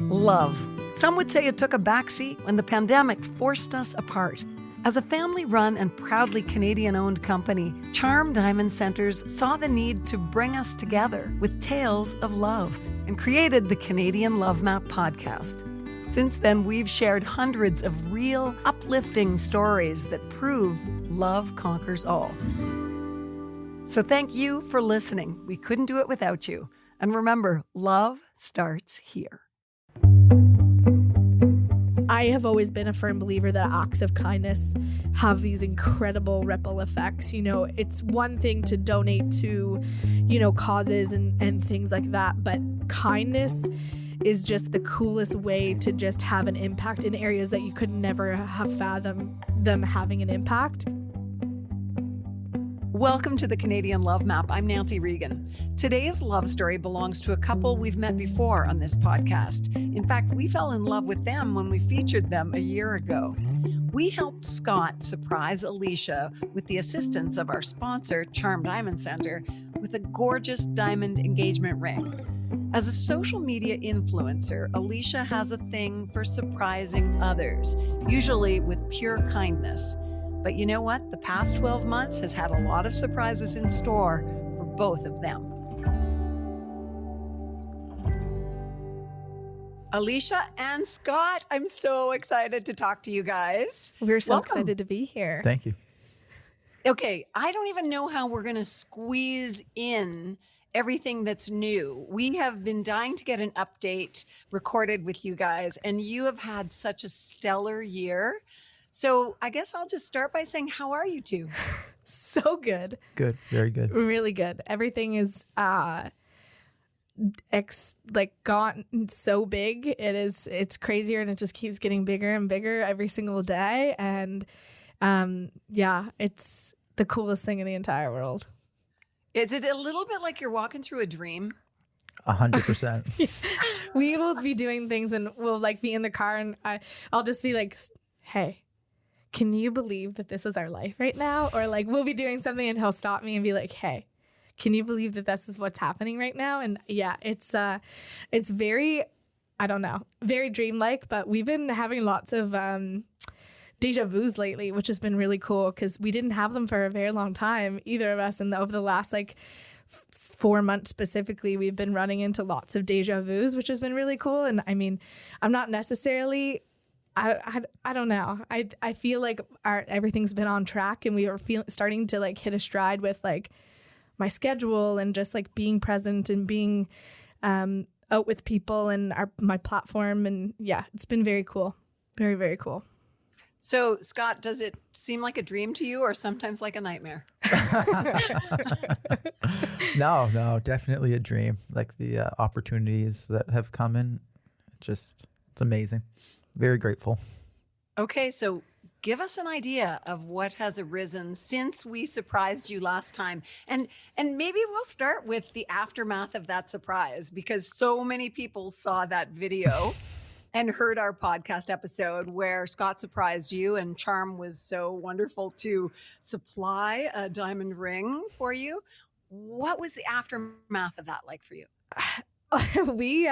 Love. Some would say it took a backseat when the pandemic forced us apart. As a family-run and proudly Canadian-owned company, Charm Diamond Centers saw the need to bring us together with tales of love and created the Canadian Love Map podcast. Since then, we've shared hundreds of real, uplifting stories that prove love conquers all. So thank you for listening. We couldn't do it without you. And remember, love starts here. I have always been a firm believer that acts of kindness have these incredible ripple effects. You know, it's one thing to donate to, causes and things like that, but kindness is just the coolest way to just have an impact in areas that you could never have fathomed them having an impact. Welcome to the Canadian Love Map. I'm Nancy Regan. Today's love story belongs to a couple we've met before on this podcast. In fact, we fell in love with them when we featured them a year ago. We helped Scott surprise Alicia with the assistance of our sponsor, Charm Diamond Center, with a gorgeous diamond engagement ring. As a social media influencer, Alicia has a thing for surprising others, usually with pure kindness. But you know what? The past 12 months has had a lot of surprises in store for both of them. Alicia and Scott, I'm so excited to talk to you guys. We're so Welcome. excited to be here. Thank you. Okay, I don't even know how we're going to squeeze in everything that's new. We have been dying to get an update recorded with you guys, and you have had such a stellar year. So I guess I'll just start by saying, how are you two? So good. Good. Very good. Really good. Everything is gotten so big. It's crazier, and it just keeps getting bigger and bigger every single day. And it's the coolest thing in the entire world. Is it a little bit like you're walking through a dream? 100%. We will be doing things, and we'll be in the car, and I'll just be like, hey, can you believe that this is our life right now? Or we'll be doing something and he'll stop me and be like, hey, can you believe that this is what's happening right now? And yeah, it's very, I don't know, very dreamlike, but we've been having lots of deja vus lately, which has been really cool because we didn't have them for a very long time, either of us. And over the last 4 months specifically, we've been running into lots of deja vus, which has been really cool. And I mean, I'm not necessarily, I don't know. I feel like everything's been on track, and we are starting to hit a stride with my schedule and just being present and being out with people and my platform. And yeah, it's been very cool. Very, very cool. So Scott, does it seem like a dream to you or sometimes like a nightmare? No, definitely a dream. The opportunities that have come in, it's amazing. Very grateful. Okay, so give us an idea of what has arisen since we surprised you last time. And maybe we'll start with the aftermath of that surprise, because so many people saw that video and heard our podcast episode where Scott surprised you and Charm was so wonderful to supply a diamond ring for you. What was the aftermath of that like for you? We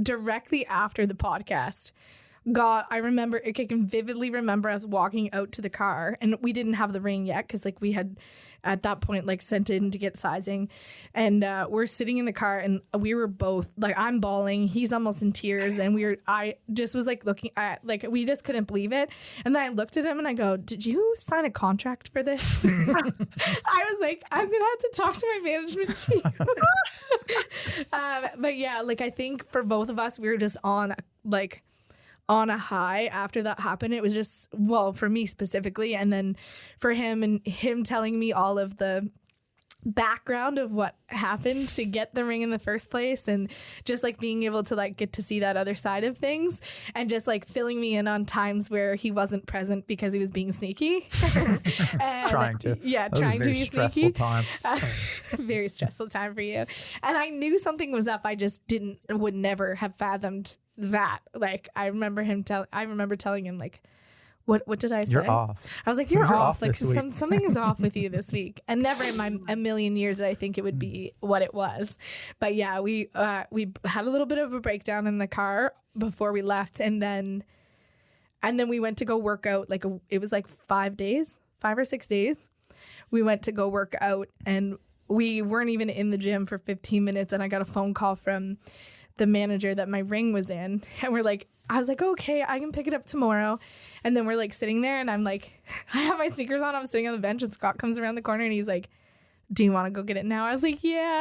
directly after the podcast, I can vividly remember us walking out to the car, and we didn't have the ring yet because we had at that point sent in to get sizing, and we're sitting in the car, and we were both I'm bawling, he's almost in tears, and I just was looking at we just couldn't believe it. And then I looked at him and I go, did you sign a contract for this? I was like, I'm gonna have to talk to my management team. But yeah, I think for both of us, we were just on a high after that happened. It was just, well, for me specifically, and then for him, and him telling me all of the background of what happened to get the ring in the first place, and just being able to get to see that other side of things, and just filling me in on times where he wasn't present because he was being sneaky. And, trying to be sneaky. Time. Very stressful time for you. And I knew something was up. I just would never have fathomed that. I remember telling him What did I say? You're off. I was like, you're off. Like this week. something is off with you this week. And never in a million years did I think it would be what it was. But yeah, we had a little bit of a breakdown in the car before we left, and then we went to go work out. It was like 5 or 6 days. We went to go work out, and we weren't even in the gym for 15 minutes, and I got a phone call from the manager that my ring was in, and I was like, okay, I can pick it up tomorrow. And then we're like sitting there, and I'm like, I have my sneakers on. I'm sitting on the bench, and Scott comes around the corner, and he's like, do you want to go get it now? I was like, yeah.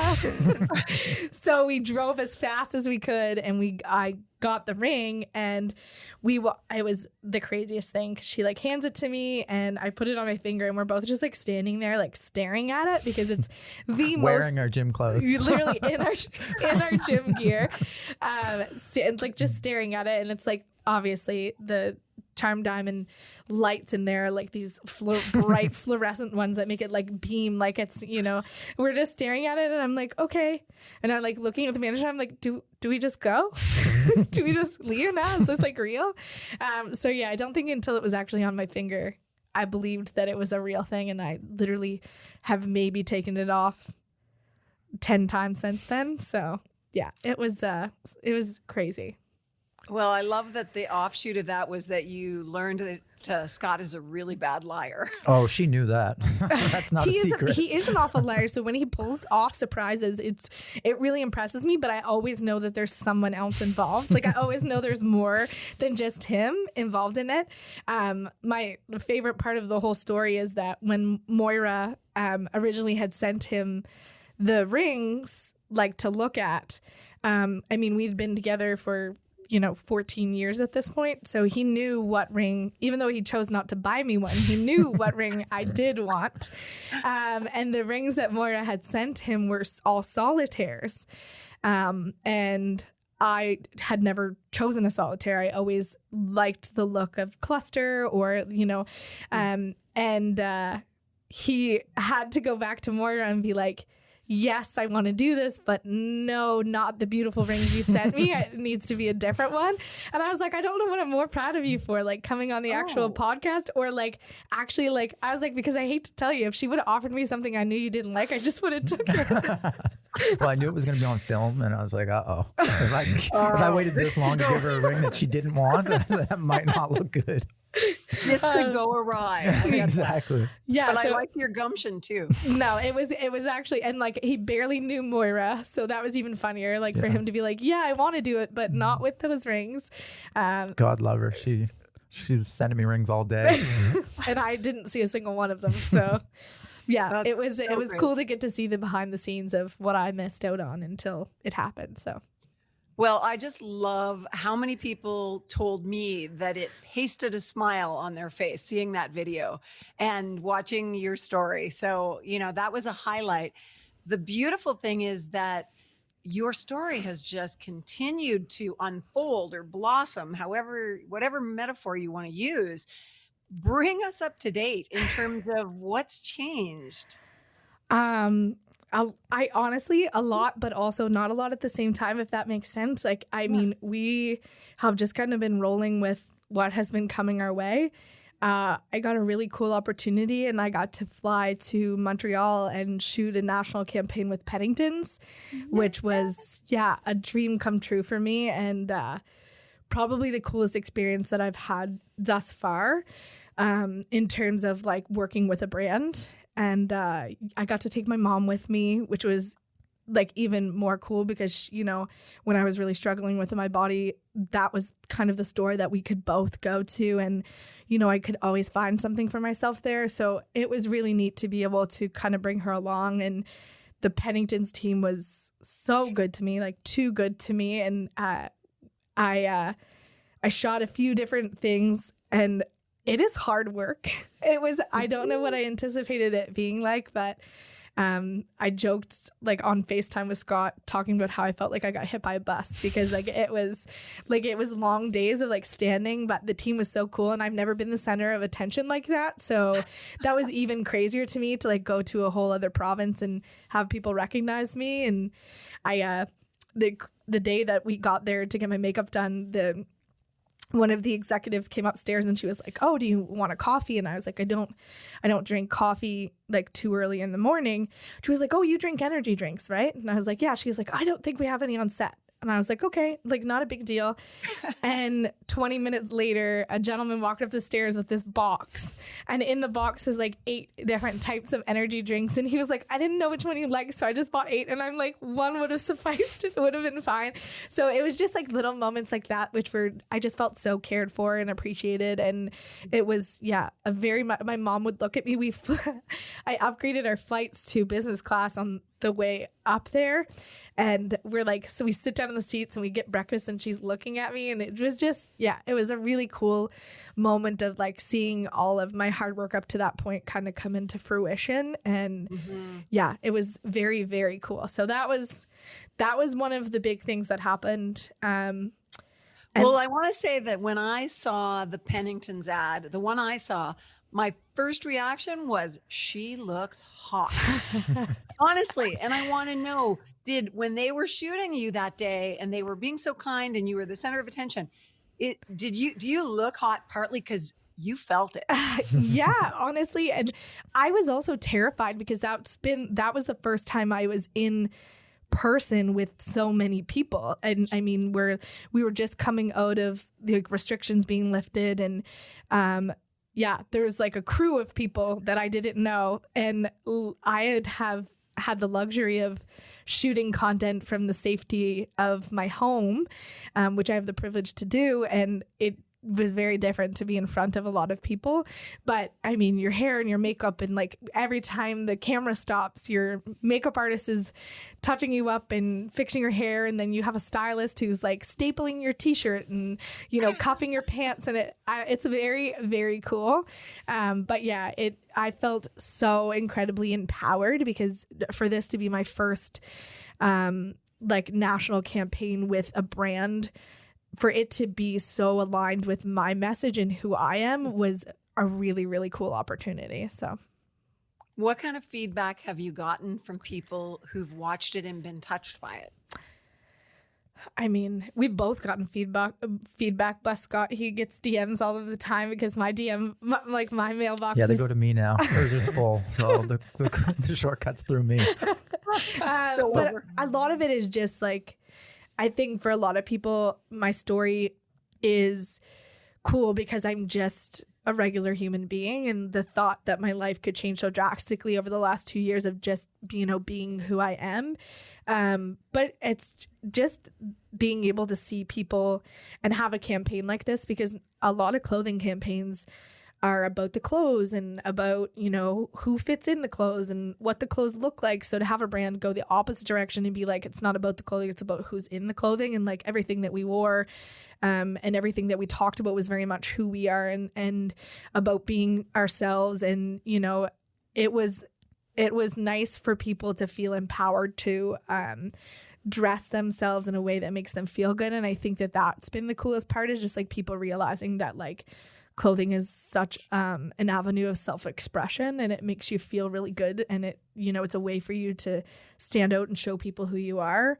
So we drove as fast as we could, and I got the ring, and it was the craziest thing. She like hands it to me, and I put it on my finger, and we're both just like standing there like staring at it because it's the wearing our gym clothes, literally in our gym gear, and like just staring at it, and it's like obviously the charm diamond lights in there, like these bright fluorescent ones that make it like beam, like it's, we're just staring at it, and I'm like, okay. And I'm like looking at the manager, I'm like, do we just go? Do we just leave now? Is this like real? So yeah, I don't think until it was actually on my finger, I believed that it was a real thing. And I literally have maybe taken it off 10 times since then. So yeah, it was crazy. Well, I love that the offshoot of that was that you learned that Scott is a really bad liar. Oh, she knew that. That's not a secret. He is an awful liar. So when he pulls off surprises, it really impresses me. But I always know that there's someone else involved. Like I always know there's more than just him involved in it. My favorite part of the whole story is that when Moira originally had sent him the rings, like to look at, we'd been together for 14 years at this point. So he knew what ring, even though he chose not to buy me one, he knew what ring I did want. And the rings that Moira had sent him were all solitaires. And I had never chosen a solitaire. I always liked the look of cluster or, he had to go back to Moira and be like, yes, I want to do this, but no, not the beautiful rings you sent me. It needs to be a different one. And I was like, I don't know what I'm more proud of you for, like coming on the actual podcast or like actually like, I was like, because I hate to tell you, if she would have offered me something I knew you didn't like, I just would have took it. Well, I knew it was going to be on film, and I was like, uh-oh. If I waited this long to give her a ring that she didn't want, that might not look good. This could go awry. Exactly. Yeah, but I like your gumption too. No, it was actually, and like he barely knew Moira, so that was even funnier. Like for him to be like, yeah, I want to do it, but not with those rings. God love her. She was sending me rings all day, and I didn't see a single one of them. So yeah, it was great. cool to get to see the behind the scenes of what I missed out on until it happened. So. Well, I just love how many people told me that it pasted a smile on their face seeing that video and watching your story. So, that was a highlight. The beautiful thing is that your story has just continued to unfold or blossom, whatever metaphor you want to use. Bring us up to date in terms of what's changed. I honestly, a lot, but also not a lot at the same time, if that makes sense. Like, mean, we have just kind of been rolling with what has been coming our way. I got a really cool opportunity, and I got to fly to Montreal and shoot a national campaign with Pennington's, which was, a dream come true for me, and probably the coolest experience that I've had thus far in terms of like working with a brand. And I got to take my mom with me, which was like even more cool because, when I was really struggling with my body, that was kind of the store that we could both go to. And, I could always find something for myself there. So it was really neat to be able to kind of bring her along. And the Pennington's team was so good to me, like too good to me. And I shot a few different things, and it is hard work. I don't know what I anticipated it being like, but I joked like on FaceTime with Scott talking about how I felt like I got hit by a bus because it was long days of like standing, but the team was so cool, and I've never been the center of attention like that. So that was even crazier to me to like go to a whole other province and have people recognize me. And I, the day that we got there to get my makeup done, one of the executives came upstairs and she was like, "Oh, do you want a coffee?" And I was like, I don't drink coffee like too early in the morning. She was like, "Oh, you drink energy drinks, right?" And I was like, "Yeah." She was like, "I don't think we have any on set." And I was like, "Okay, like not a big deal." And 20 minutes later, a gentleman walked up the stairs with this box. And in the box is like 8 different types of energy drinks. And he was like, "I didn't know which one you liked, so I just bought 8." And I'm like, one would have sufficed. It would have been fine. So it was just like little moments like that, I just felt so cared for and appreciated. And it was, yeah, my mom would look at me. I upgraded our flights to business class on the way up there, and we're like, so we sit down in the seats and we get breakfast and she's looking at me, and it was just, yeah, it was a really cool moment of like seeing all of my hard work up to that point kind of come into fruition. And yeah, it was very, very cool. So that was one of the big things that happened. Well, I want to say that when I saw the Pennington's ad, the one I saw, my first reaction was, she looks hot. Honestly. And I want to know, when they were shooting you that day and they were being so kind and you were the center of attention, do you look hot partly because you felt it? Yeah, honestly. And I was also terrified because that was the first time I was in person with so many people. And I mean, we were just coming out of the restrictions being lifted, and yeah, there was like a crew of people that I didn't know, and I have had the luxury of shooting content from the safety of my home, which I have the privilege to do, and it was very different to be in front of a lot of people. But I mean, your hair and your makeup, and like every time the camera stops, your makeup artist is touching you up and fixing your hair, and then you have a stylist who's like stapling your t-shirt and, you know, cuffing your pants, and it's very, very cool. But yeah, I felt so incredibly empowered because for this to be my first like national campaign with a brand, for it to be so aligned with my message and who I am, was a really, really cool opportunity. So what kind of feedback have you gotten from people who've watched it and been touched by it? I mean, we've both gotten feedback. Plus Scott, he gets DMs all of the time because my mailbox. Yeah, they go to me now. They're just full. So the shortcuts through me. But a lot of it is just like, I think for a lot of people, my story is cool because I'm just a regular human being, and the thought that my life could change so drastically over the last 2 years of just, you know, being who I am. But it's just being able to see people and have a campaign like this, because a lot of clothing campaigns are about the clothes and about, you know, who fits in the clothes and what the clothes look like. So to have a brand go the opposite direction and be like, it's not about the clothing, it's about who's in the clothing, and like everything that we wore and everything that we talked about was very much who we are and about being ourselves. And, you know, it was nice for people to feel empowered to dress themselves in a way that makes them feel good. And I think that that's been the coolest part, is just like people realizing that like clothing is such an avenue of self-expression, and it makes you feel really good, and it, you know, it's a way for you to stand out and show people who you are.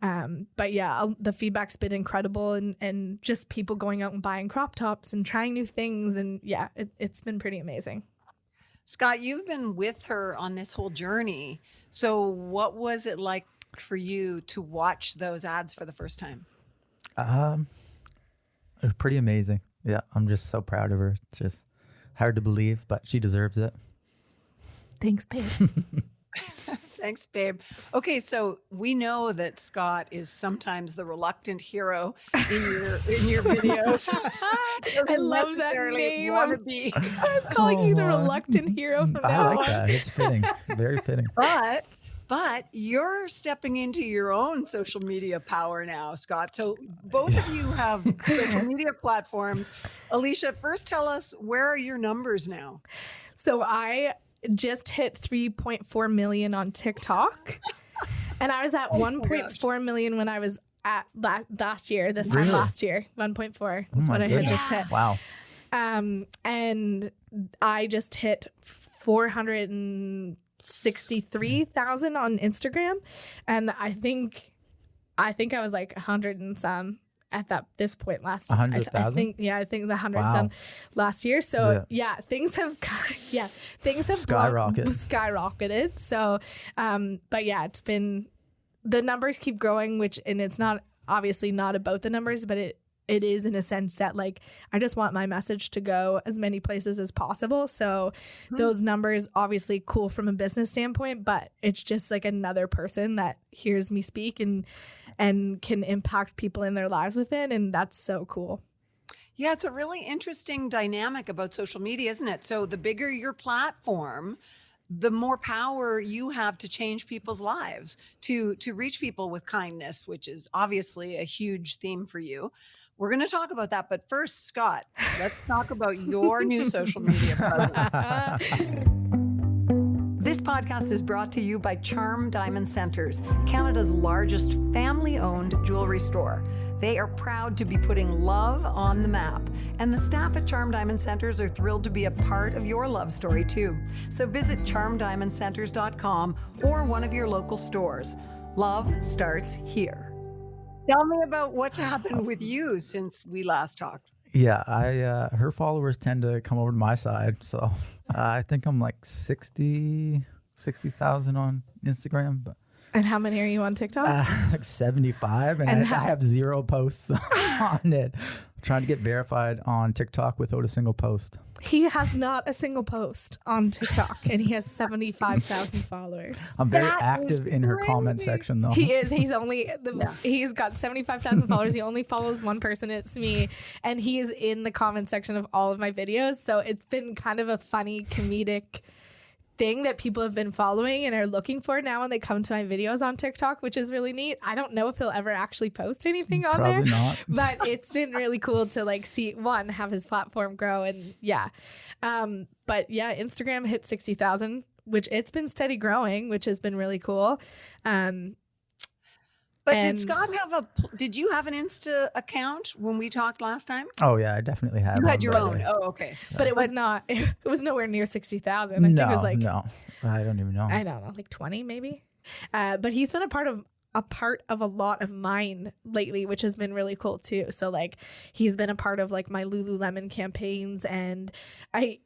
But yeah, the feedback's been incredible, and just people going out and buying crop tops and trying new things, and yeah, it's been pretty amazing. Scott, you've been with her on this whole journey. So what was it like for you to watch those ads for the first time? It was pretty amazing. Yeah, I'm just so proud of her. It's just hard to believe, but she deserves it. Thanks, babe. Thanks, babe. Okay, so we know that Scott is sometimes the reluctant hero in your videos. I love that name. Want to be. I'm calling you the reluctant hero from now on. I like that. It's fitting. Very fitting. But you're stepping into your own social media power now, Scott. So both of you have social media platforms. Alicia, first tell us, where are your numbers now? So I just hit 3.4 million on TikTok. And I was at 1.4 million when I was at last year, this time last year. 1.4 is what I had just hit. Wow. And I just hit 463,000 on Instagram, and I think I was like 100 and some, at this point last year. 100,000? I think the hundreds Wow. last year. So things have skyrocketed. So, but yeah, it's been, the numbers keep growing, and it's not obviously not about the numbers, but it is in a sense that like, I just want my message to go as many places as possible. So those numbers obviously cool from a business standpoint, but it's just like another person that hears me speak and can impact people in their lives with it. And that's so cool. Yeah, it's a really interesting dynamic about social media, isn't it? So the bigger your platform, the more power you have to change people's lives, to reach people with kindness, which is obviously a huge theme for you. We're going to talk about that. But first, Scott, let's talk about your new social media presence. This podcast is brought to you by Charm Diamond Centers, Canada's largest family-owned jewelry store. They are proud to be putting love on the map, and the staff at Charm Diamond Centers are thrilled to be a part of your love story too. So visit charmdiamondcenters.com or one of your local stores. Love starts here. Tell me about what's happened with you since we last talked. Yeah, her followers tend to come over to my side, so I think I'm like 60,000 on Instagram. But And how many are you on TikTok? like 75, and I have 0 posts on it. I'm trying to get verified on TikTok without a single post. He has not a single post on TikTok, and he has 75,000 followers. I'm very active in her comment section, though. He is. He's he's got 75,000 followers. He only follows one person. It's me, and he is in the comment section of all of my videos. So it's been kind of a funny comedic thing that people have been following and are looking for now when they come to my videos on TikTok, which is really neat. I don't know if he'll ever actually post anything on Probably there, not. but it's been really cool to like see have his platform grow. And but yeah, Instagram hit 60,000, which it's been steady growing, which has been really cool. But did you have an Insta account when we talked last time? Oh yeah, I definitely have. You had your own. Oh, okay. But it was nowhere near 60,000. I think it was like, no, I don't even know. I don't know, like 20 maybe. But he's been a part of a lot of mine lately, which has been really cool too. So like he's been a part of like my Lululemon campaigns, and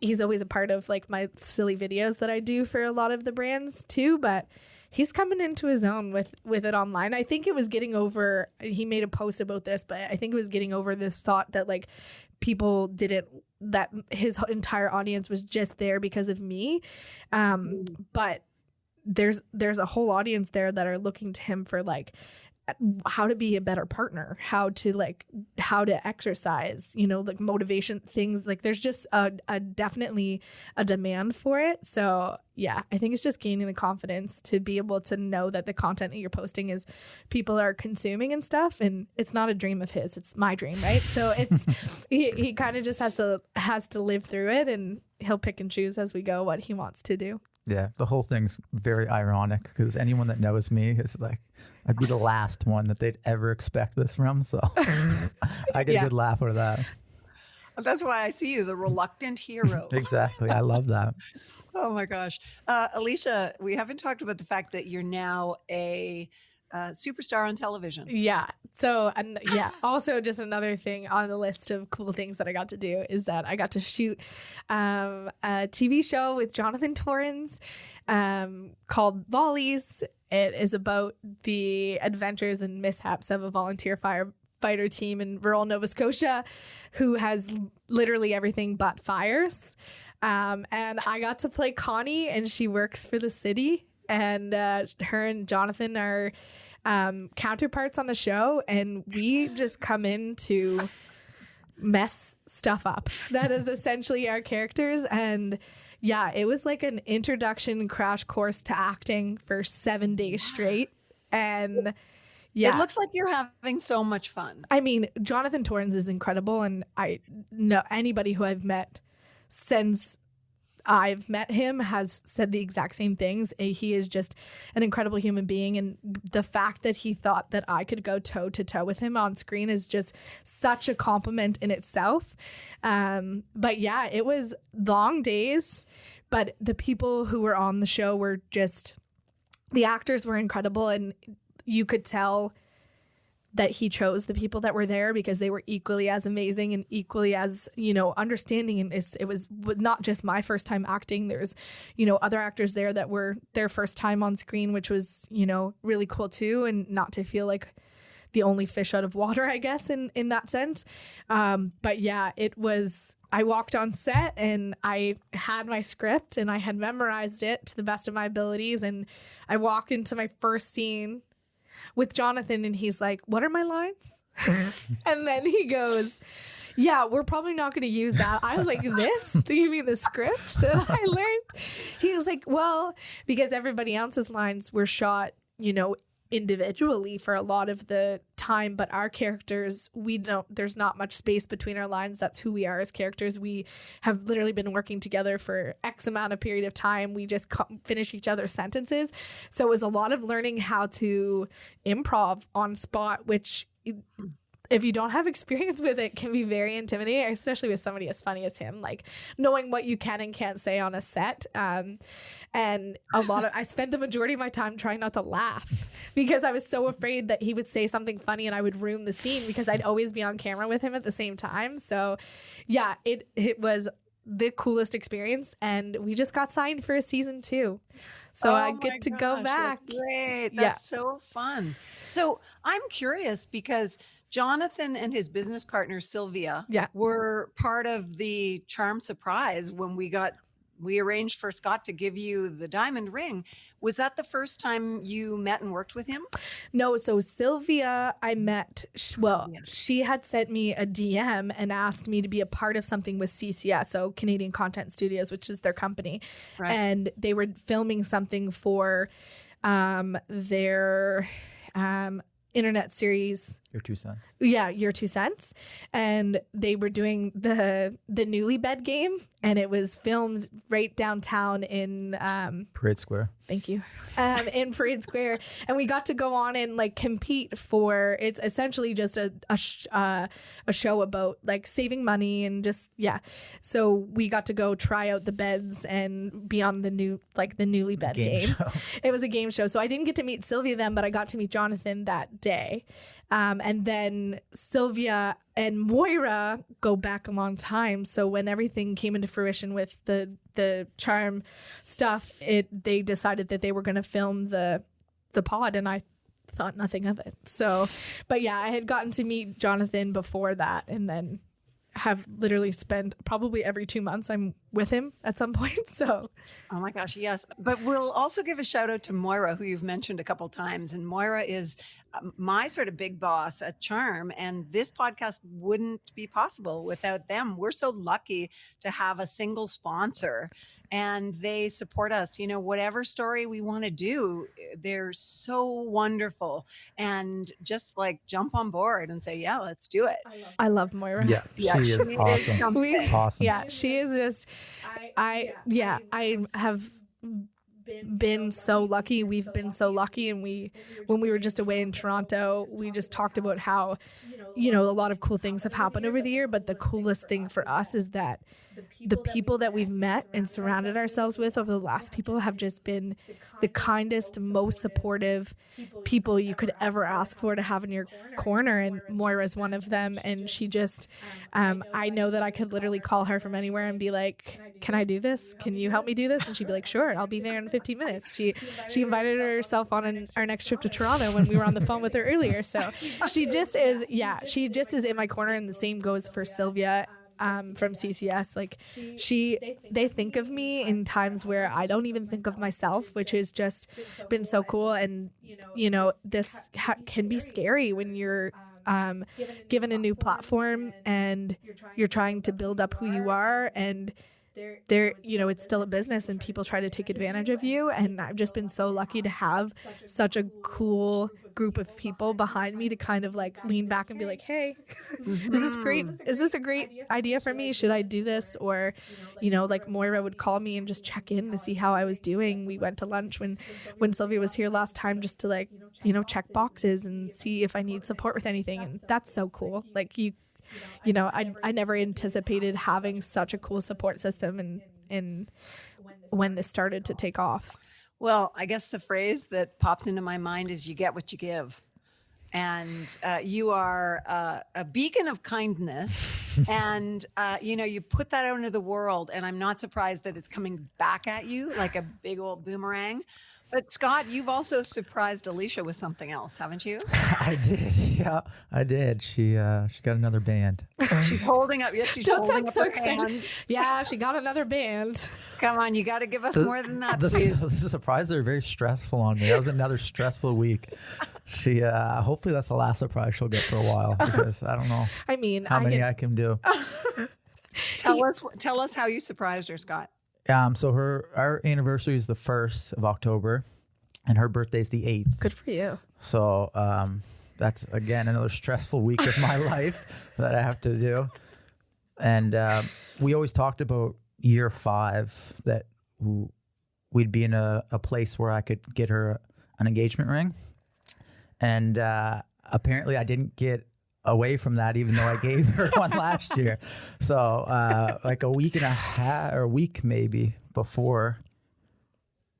he's always a part of like my silly videos that I do for a lot of the brands too. But he's coming into his own with it online. I think it was getting over, he made a post about this, but I think it was getting over this thought that like that his entire audience was just there because of me. But there's a whole audience there that are looking to him for like how to be a better partner, how to exercise, like motivation things. Like there's just a definitely a demand for it. So yeah, I think it's just gaining the confidence to be able to know that the content that you're posting is people are consuming and stuff. And it's not a dream of his, it's my dream, right? So it's he kind of just has to live through it, and he'll pick and choose as we go what he wants to do. Yeah, the whole thing's very ironic because anyone that knows me is like, I'd be the last one that they'd ever expect this from. So I get a good laugh out of that. That's why I see you, the reluctant hero. Exactly. I love that. Oh my gosh. Alicia, we haven't talked about the fact that you're now a superstar on television. Yeah. So, and yeah, also just another thing on the list of cool things that I got to do is that I got to shoot a TV show with Jonathan Torrens called Volleys. It is about the adventures and mishaps of a volunteer firefighter team in rural Nova Scotia who has literally everything but fires. And I got to play Connie, and she works for the city. And her and Jonathan are counterparts on the show, and we just come in to mess stuff up. That is essentially our characters. And yeah, it was like an introduction crash course to acting for 7 days straight. And yeah, it looks like you're having so much fun. I mean, Jonathan Torrens is incredible, and I know anybody who I've met since I've met him has said the exact same things. He is just an incredible human being. And the fact that he thought that I could go toe to toe with him on screen is just such a compliment in itself. But yeah, it was long days, but the people who were on the show were the actors were incredible. And you could tell that he chose the people that were there because they were equally as amazing and equally as, understanding. And it was not just my first time acting. There's, other actors there that were their first time on screen, which was, really cool too. And not to feel like the only fish out of water, I guess, in that sense. But yeah, I walked on set and I had my script and I had memorized it to the best of my abilities. And I walk into my first scene with Jonathan and he's like, "What are my lines?" And then he goes, "Yeah, we're probably not going to use that." I was like, "This? Do you mean the script that I learned?" He was like, "Well, because everybody else's lines were shot, individually for a lot of the time, but our characters, there's not much space between our lines. That's who we are as characters. We have literally been working together for X amount of period of time. We just finish each other's sentences." So it was a lot of learning how to improv on spot, which if you don't have experience with it, can be very intimidating, especially with somebody as funny as him, like knowing what you can and can't say on a set. And I spent the majority of my time trying not to laugh because I was so afraid that he would say something funny and I would ruin the scene because I'd always be on camera with him at the same time. So yeah, it was the coolest experience, and we just got signed for a season 2. So I get to go back. That's great. That's so fun. So I'm curious because Jonathan and his business partner, Sylvia, were part of the charm surprise when we arranged for Scott to give you the diamond ring. Was that the first time you met and worked with him? No. So Sylvia, I met, she had sent me a DM and asked me to be a part of something with CCS, so Canadian Content Studios, which is their company. Right. And they were filming something for their internet series. Your 2 cents. Yeah, Your 2 cents. And they were doing the Newlywed Game, and it was filmed right downtown in Parade Square. Thank you. In Parade Square. And we got to go on and like compete for, it's essentially just a show about like saving money and just, yeah. So we got to go try out the beds and be on the Newlywed Game. It was a game show. So I didn't get to meet Sylvia then, but I got to meet Jonathan that day. And then Sylvia and Moira go back a long time. So when everything came into fruition with the charm stuff, they decided that they were going to film the pod, and I thought nothing of it. So, but yeah, I had gotten to meet Jonathan before that, and then have literally spent probably every 2 months I'm with him at some point. So, oh my gosh, yes. But we'll also give a shout out to Moira, who you've mentioned a couple times. And Moira is my sort of big boss at Charm. And this podcast wouldn't be possible without them. We're so lucky to have a single sponsor, and they support us. Whatever story we want to do, they're so wonderful, and just like jump on board and say, yeah, let's do it. I love Moira. Yeah, she is awesome. Awesome. Yeah, she is just, I have been so lucky. We've been so lucky. And when we were just away in Toronto, we just talked about how, a lot of cool things have happened over the year. But the coolest thing for us is that the people that we've met and surrounded ourselves with over the last people have just been the kindest, most supportive people you could ever ask for to have in your corner. And Moira's one of them. And she just, I know that I could literally call her from anywhere and be like, "Can I do this? Can you help me do this?" And she'd be like, "Sure, I'll be there in 15 minutes. She invited herself on our next trip to Toronto when we were on the phone with her earlier. So she just is in my corner. And the same goes for Sylvia. From CCS, like they think of me in times where I don't even think of myself, which has just been so cool. And this can be scary when you're given a new platform and you're trying to build up who you are, and it's still a business and people try to take advantage of you. And I've just been so lucky to have such a cool group of people behind me to kind of like lean back and be like, "Hey, is this great? Is this a great idea for me? Should I do this?" Or, like Moira would call me and just check in to see how I was doing. We went to lunch when Sylvia was here last time just to like, check boxes and see if I need support with anything. And that's so cool. Like I never anticipated having such a cool support system and when this started to take off. Well, I guess the phrase that pops into my mind is you get what you give. and you are a beacon of kindness. And, you put that out into the world, and I'm not surprised that it's coming back at you like a big old boomerang. But Scott, you've also surprised Alicia with something else, haven't you? I did. Yeah, I did. She got another band. She's holding up. Yes, she's Don't holding sound up so her excited. hand. Yeah, she got another band. Come on, you got to give us more than that, please. The surprises are very stressful on me. That was another stressful week. She hopefully that's the last surprise she'll get for a while, because I don't know I mean, how many I can do. Tell us how you surprised her, Scott. So our anniversary is the 1st of October, and her birthday is the 8th. Good for you. So that's, again, another stressful week of my life that I have to do. And we always talked about year 5 that we'd be in a place where I could get her an engagement ring. And apparently I didn't get away from that, even though I gave her one last year. So like a week and a half, or a week maybe before.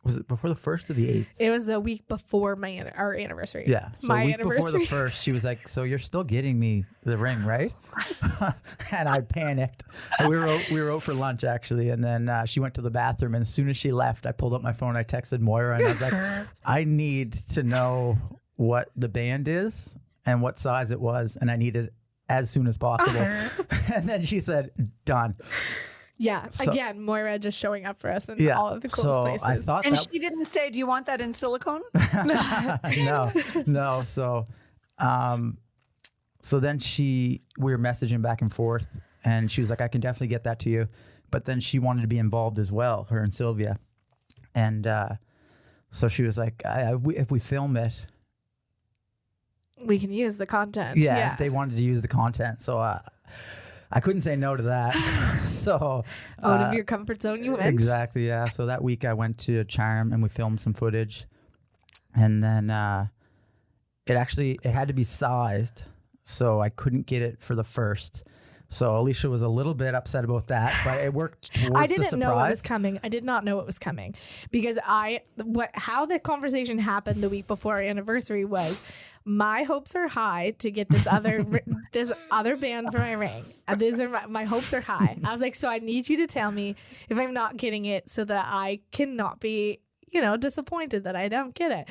Was it before the 1st or the 8th? It was a week before our anniversary. Yeah. So my a week anniversary. before the 1st, she was like, "So you're still getting me the ring, right?" And I panicked. And we were out for lunch, actually. And then she went to the bathroom. And as soon as she left, I pulled up my phone. I texted Moira, and I was like, "I need to know what the band is and what size it was. And I need it as soon as possible." And then she said, "Done." Yeah. So, again, Moira just showing up for us in all of the coolest places. I thought And she didn't say, "Do you want that in silicone?" No. So then we were messaging back and forth, and she was like, "I can definitely get that to you." But then she wanted to be involved as well, her and Sylvia. And so she was like, if we film it, we can use the content. Yeah, they wanted to use the content. So I couldn't say no to that. So out of your comfort zone you went. Exactly, yeah. So that week I went to Charm and we filmed some footage. And then it had to be sized, so I couldn't get it for the 1st. So Alicia was a little bit upset about that, but it worked towards the surprise. I didn't know it was coming. I did not know it was coming, because how the conversation happened the week before our anniversary was, my hopes are high to get this other band for my ring. These are my hopes are high. I was like, so I need you to tell me if I'm not getting it, so that I cannot be, disappointed that I don't get it.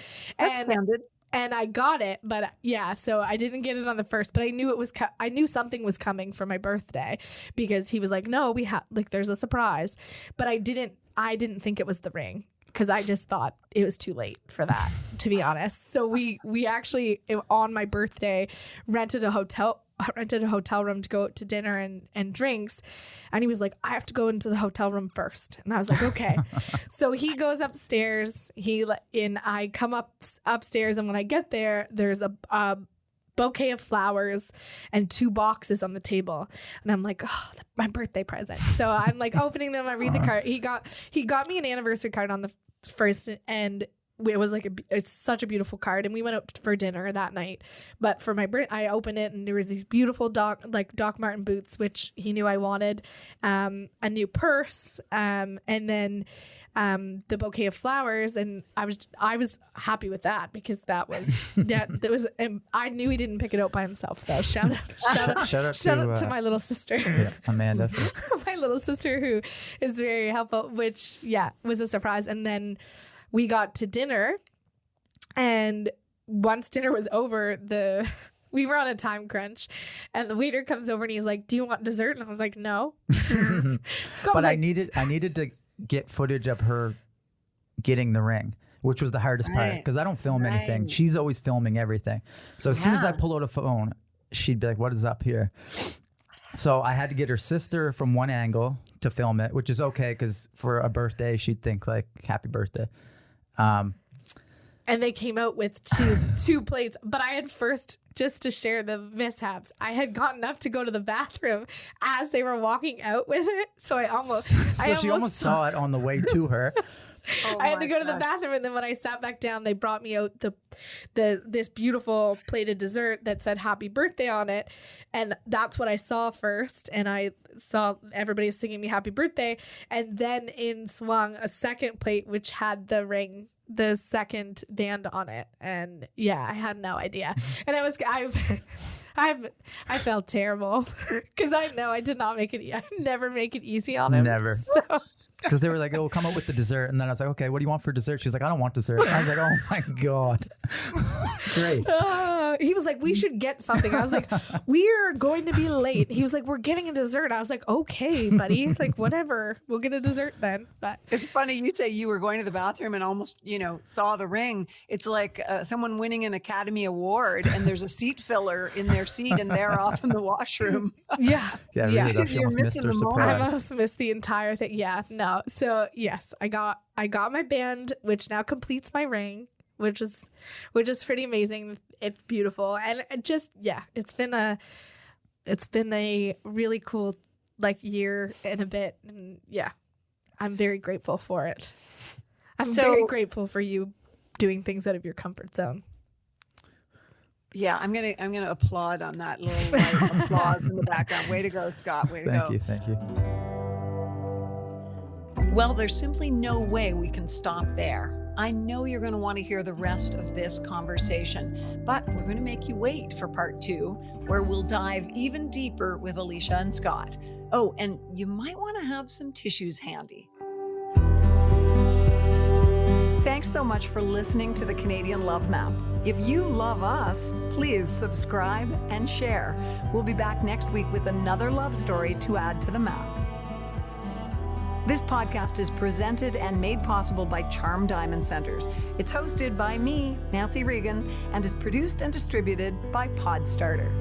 And I got it, but so I didn't get it on the 1st, but I knew I knew something was coming for my birthday, because he was like, "No, we have there's a surprise," but I didn't think it was the ring, because I just thought it was too late for that, to be honest. So we actually, on my birthday, rented a hotel room to go out to dinner and drinks. And he was like, "I have to go into the hotel room first." And I was like, okay. So he goes upstairs, I come upstairs. And when I get there, there's a bouquet of flowers and 2 boxes on the table. And I'm like, oh, my birthday present. So I'm like opening them. I read the card. He got me an anniversary card on the 1st, and it was it's such a beautiful card, and we went out for dinner that night. But for my birthday, I opened it, and there was these beautiful Doc Marten boots, which he knew I wanted, a new purse, and then the bouquet of flowers, and I was happy with that, because that was I knew he didn't pick it out by himself, though. Shout out to my little sister, Amanda. my little sister, who is very helpful, which was a surprise. And then we got to dinner, and once dinner was over, we were on a time crunch, and the waiter comes over and he's like, "Do you want dessert?" And I was like, "No." But I needed to get footage of her getting the ring, which was the hardest part, because I don't film anything. She's always filming everything. So as soon as I pull out a phone, she'd be like, "What is up here?" So I had to get her sister from one angle to film it, which is okay, because for a birthday, she'd think like, "Happy birthday." And they came out with two plates. But I had first, just to share the mishaps, I had gotten up to go to the bathroom as they were walking out with it. So she almost saw it on the way to her. Oh I had to my go to the gosh. bathroom, and then when I sat back down, they brought me out this beautiful plated dessert that said "Happy Birthday" on it, and that's what I saw first. And I saw everybody singing me "Happy Birthday," and then in swung a second plate which had the ring, the second band on it, and yeah, I had no idea, and I felt terrible because I know I did not make it. I never make it easy on him. Never. So. Because they were like, "Oh, come up with the dessert," and then I was like, "Okay, what do you want for dessert?" She's like, "I don't want dessert." And I was like, "Oh my god, great." He was like, "We should get something." I was like, "We're going to be late." He was like, "We're getting a dessert." I was like, "Okay, buddy, like whatever, we'll get a dessert then." But It's funny you say you were going to the bathroom and almost, saw the ring. It's like someone winning an Academy Award and there's a seat filler in their seat and they're off in the washroom. yeah, Yeah, really, though, she You're almost missed missing her the moment. I surprise. must miss the entire thing. Yeah, no. So yes, I got my band, which now completes my ring, which is pretty amazing. It's beautiful, and it just it's been a really cool year and a bit, and I'm very grateful for it. I'm very grateful for you doing things out of your comfort zone. Yeah, I'm gonna applaud on that little applause in the background. Way to go, Scott. Way to go. Thank you. Well, there's simply no way we can stop there. I know you're going to want to hear the rest of this conversation, but we're going to make you wait for part 2, where we'll dive even deeper with Alicia and Scott. Oh, and you might want to have some tissues handy. Thanks so much for listening to the Canadian Love Map. If you love us, please subscribe and share. We'll be back next week with another love story to add to the map. This podcast is presented and made possible by Charm Diamond Centers. It's hosted by me, Nancy Regan, and is produced and distributed by Podstarter.